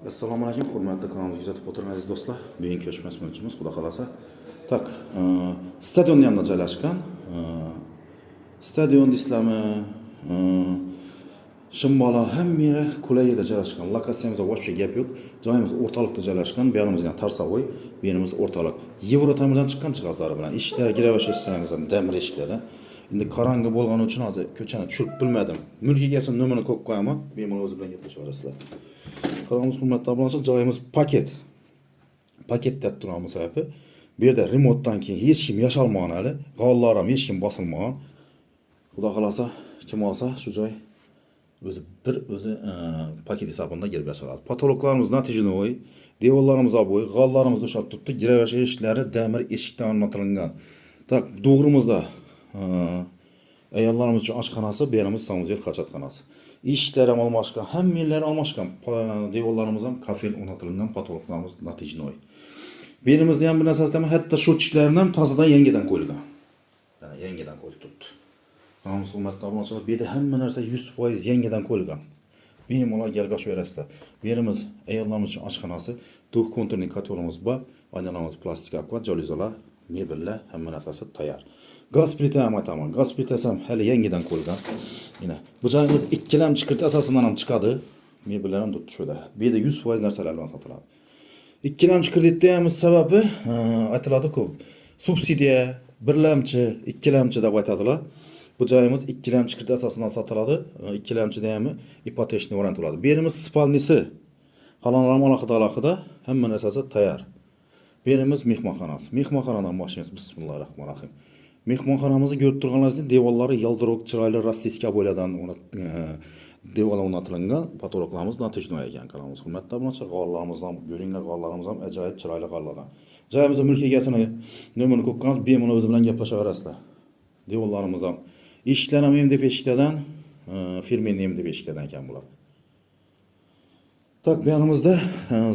Assalomu alaykum, hurmatli kanalimizni kuzatib o'tirgan aziz do'stlar. Bugungi ko'chmas mulkimiz, xudo xolasa. Tak, stadion yanında joylashgan. Stadion deysizlarmi? Shimbola hamma yeri qulayda joylashgan. Lokatsiyamizda boshqa gap yo'q. Joyimiz o'rtalikda joylashgan. Bu yerimiz yana Tarsavoy, bu yerimiz o'rtalik. Yevrotamdan chiqqan jihozlari bilan eshiklar giravesh eshiklarimiz ham damir eshiklarda. Endi qarang'i bo'lgani uchun hozir ko'chani tushirib bilmadim. Mulk egasini nomerini qo'yib qo'yaman. Bemalol o'zi bilan gaplashaverasizlar. Qarangimiz hurmatli obunachilar, joyimiz paket. Paketda turamiz sababi bu yerda remotdan keyin hech kim yasholmagan hali. G'ollar ham hech kim bosilmagan. Xudo xolasa, kim olsa shu joy o'zi paket hisobida kelib yasholadi. Patologlarimiz natijano'y, devorlarimiz abo'y, g'ollarimiz to'shab turibdi. Giravesh eshiklari damir eshikdan o'rnatilgan. Tak, to'g'rimizda ayollarimiz uchun oshxonasi, bu yerimiz samozel hojatxonasi. Eshiklar ham almashgan, hamma yerlar almashgan. Devorlarimiz ham kafel o'rnatilgan, patologlarimiz natijano'y. Bu yerimizda ham bir narsasi ham hatto shotchiklarini ham tozadan yangidan qo'yilgan. Yangidan qo'yib turibdi. Namus hurmatli obunachilar, bu yerda hamma narsa 100% yangidan qo'yilgan. Bemalol kelib yashaverasizlar. Bu yerimiz ayollarimiz uchun oshxonasi, to'q konturli kotelimiz bor, oynalamiz plastik akvat, jolizolar, mebellar, hamma narsasi tayyor. Gaz plita ham aytaman. Gaz plitasi ham hali yangidan qo'yilgan. Mana bu joyimiz ikkilamchi kirt asosidan ham chiqadi. Mebellar ham turibdi shunda. Bu yerda 100% narsalar bilan sotiladi. Ikkilamchi kreditda ham sababi aytiladi ko'p. Subsidiya, birlamchi, ikkilamchi deb aytadilar. Bu joyimiz ikkilamchi kirit asosidan sotiladi. Ikkilamchida ham ipotechniy variant bo'ladi. Bu yerimiz spalnisi. Xonalari alohida, hamma narsasi tayyor. Bu yerimiz mehmonxonasi. Mehmonxonadan boshlaymiz. Bismillahirrohmanirrohim. Mehmonxonamizni ko'rib turganlaringizdek, devorlari yaltiroq, chiroyli rossiyska bo'ladan devorlar o'rnatilgan. Patologlarimiz natijano'y ekan. Kanalimiz hurmatli obunachilar, g'ollarimiz ham, ko'ringlar, g'ollarimiz ham ajoyib chiroyli g'ollardan. Joyimizda mulk egasini nomerini qo'yganmiz, bemalol o'zi bilan gaplashaverasizlar. Devorlarimiz ham, eshiklar ham MDF eshiklardan, firmenniy MDF eshiklardan ekan bular. Tak, bu yanimizda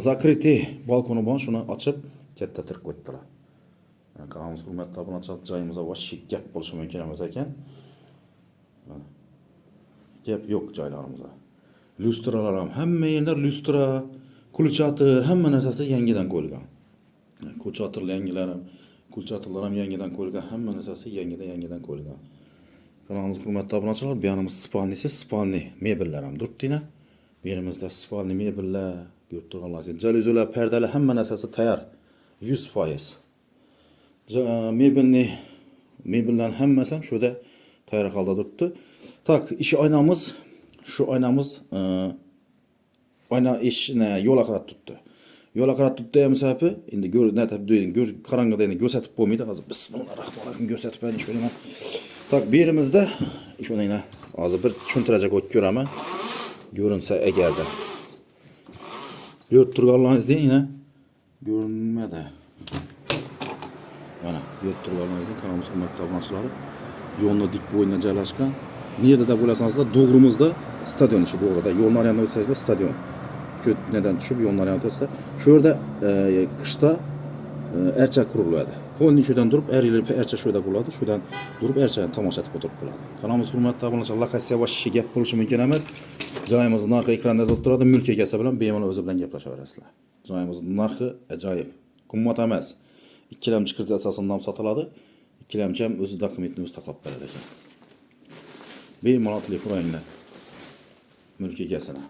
zakritый balkoni bor, shuni ochib katta tirib qo'ydilar. Kanalimiz hurmatli obunachilar, joyimizda boshqa gap bo'lishi mumkin emas ekan. Gap yo'q joylarimizda. Lustralar ham hamma yerda lustra, kulchatir, hamma narsasi yangidan qo'yilgan. Kulchatirlar yangilar ham, kulchatirlar ham yangidan qo'yilgan, hamma narsasi yangidan qo'yilgan. Kanalimiz hurmatli obunachilar, bu yerimiz spalnisi, spalni mebellar ham turibdi. Bu yerimizda spalni mebellar, ko'rib turganlaringizdek, jaluzilar, pardalar, hamma narsasi tayyor. 100%. Mebellarning hammasi ham shunda tayyor holda turibdi. Tak, ishi oynamiz, shu oynamiz oyna ishni yo'lga qarab turibdi. Yo'lga qarab turibdi ham sababi, endi qarang'ida endi ko'rsatib bo'lmaydi. Hozir bismillahirrohmanirrohim ko'rsatib berishim kerak. Tak, bu yerimizda shuningni hozir bir tushuntirajak o'tib ko'raman. Ko'rinsa agarda. Ko'rib turganlaringizdek, yana ko'rinmadi. Mana, ko'rib turganlaringizdek, kanalimiz hurmatli obunachilari, yo'lni dik bo'yinda joylashgan. Nerede bo'lasizlar, to'g'rimizda stadion ishi, to'g'rida. Yo'llar yanida o'tsangizlar stadion. Ko'tnadan tushib yo'llar yanida o'tsangizlar, shu yerda qishda archa quriladi. Qo'lning shudan turib, archa shuyda bo'ladi, shudan turib archani tomosha qilib o'tirib bo'ladi. Kanalimiz hurmatli obunachilar, lokatsiya boshqa gap bo'lishi mumkin emas. Joyimizni narxi ekranda yozib turadi, mulk egasi bilan bemalol o'zi bilan gaplashaverasizlar. Joyimizning narxi ajoyib, qimmat emas. Ikkilamchi kirit asosida ham sotiladi. Ikkilamchi ham o'zi dokumentni o'zi taqlab beradi ekan. Bemalol telefon mulk egasini.